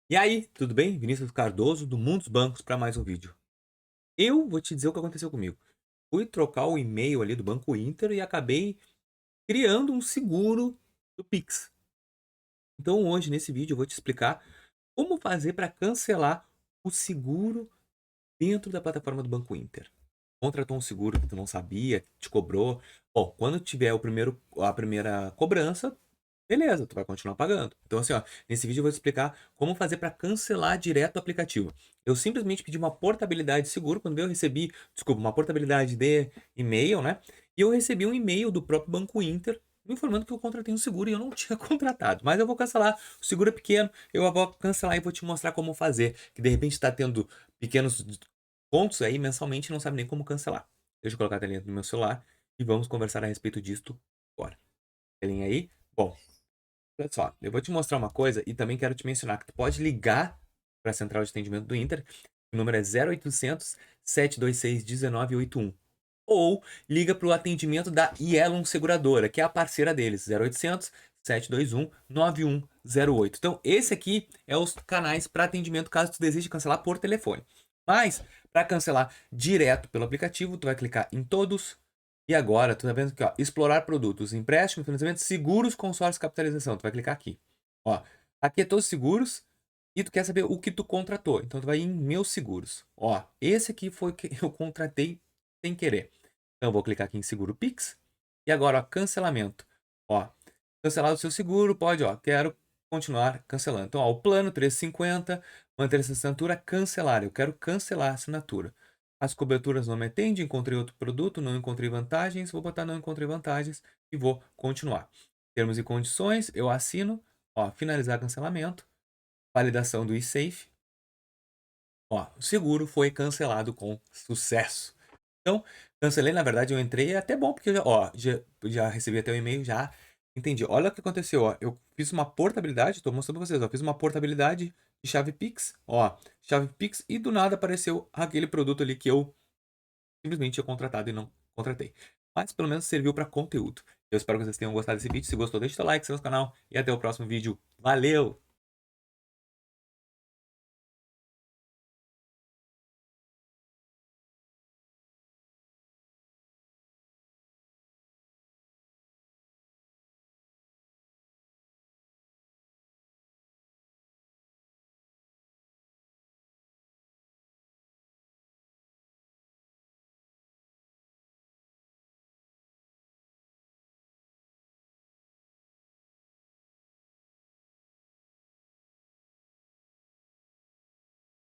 E aí, tudo bem? Vinícius Cardoso, do Mundo dos Bancos, para mais um vídeo. Eu vou te dizer o que aconteceu comigo. Fui trocar o e-mail ali do Banco Inter e acabei criando um seguro do Pix. Então hoje, nesse vídeo, eu vou te explicar como fazer para cancelar o seguro dentro da plataforma do Banco Inter. Contratou um seguro que tu não sabia, te cobrou. Bom, quando tiver a primeira cobrança, beleza, tu vai continuar pagando. Então, assim, ó, nesse vídeo eu vou te explicar como fazer para cancelar direto do aplicativo. Eu simplesmente pedi uma portabilidade de seguro, quando eu recebi, desculpa, uma portabilidade de e-mail, né? E eu recebi um e-mail do próprio Banco Inter me informando que eu contratei um seguro e eu não tinha contratado. Mas eu vou cancelar, o seguro é pequeno, eu vou cancelar e vou te mostrar como fazer. Que de repente está tendo pequenos pontos aí mensalmente e não sabe nem como cancelar. Deixa eu colocar a telinha no meu celular e vamos conversar a respeito disto agora. Telinha aí? Bom, olha só, eu vou te mostrar uma coisa e também quero te mencionar que tu pode ligar para a central de atendimento do Inter, o número é 0800 726 1981. Ou liga para o atendimento da Yellow Seguradora, que é a parceira deles, 0800 721 9108. Então, esse aqui é os canais para atendimento caso tu deseje cancelar por telefone. Mas, para cancelar direto pelo aplicativo, tu vai clicar em todos, e agora, tu tá vendo aqui, ó, explorar produtos, empréstimo, financiamento, seguros, consórcio, capitalização. Tu vai clicar aqui. Ó, aqui é todos seguros e tu quer saber o que tu contratou. Então tu vai em meus seguros. Ó, esse aqui foi o que eu contratei sem querer. Então eu vou clicar aqui em seguro Pix e agora, ó, cancelamento. Ó, cancelar o seu seguro, pode, ó, quero continuar cancelando. Então, ó, o plano 350, manter essa assinatura, cancelar. Eu quero cancelar a assinatura. As coberturas não me atendem, encontrei outro produto, não encontrei vantagens, vou botar não encontrei vantagens e vou continuar. Termos e condições, eu assino, ó, finalizar cancelamento, validação do eSafe, ó, o seguro foi cancelado com sucesso. Então, cancelei, na verdade eu entrei, é até bom porque já recebi até o e-mail, já entendi. Olha o que aconteceu, ó, eu fiz uma portabilidade, estou mostrando para vocês, ó, fiz uma portabilidade de chave Pix, ó, chave Pix e do nada apareceu aquele produto ali que eu simplesmente tinha contratado e não contratei. Mas pelo menos serviu para conteúdo. Eu espero que vocês tenham gostado desse vídeo. Se gostou, deixa o like, se inscreva no canal e até o próximo vídeo. Valeu!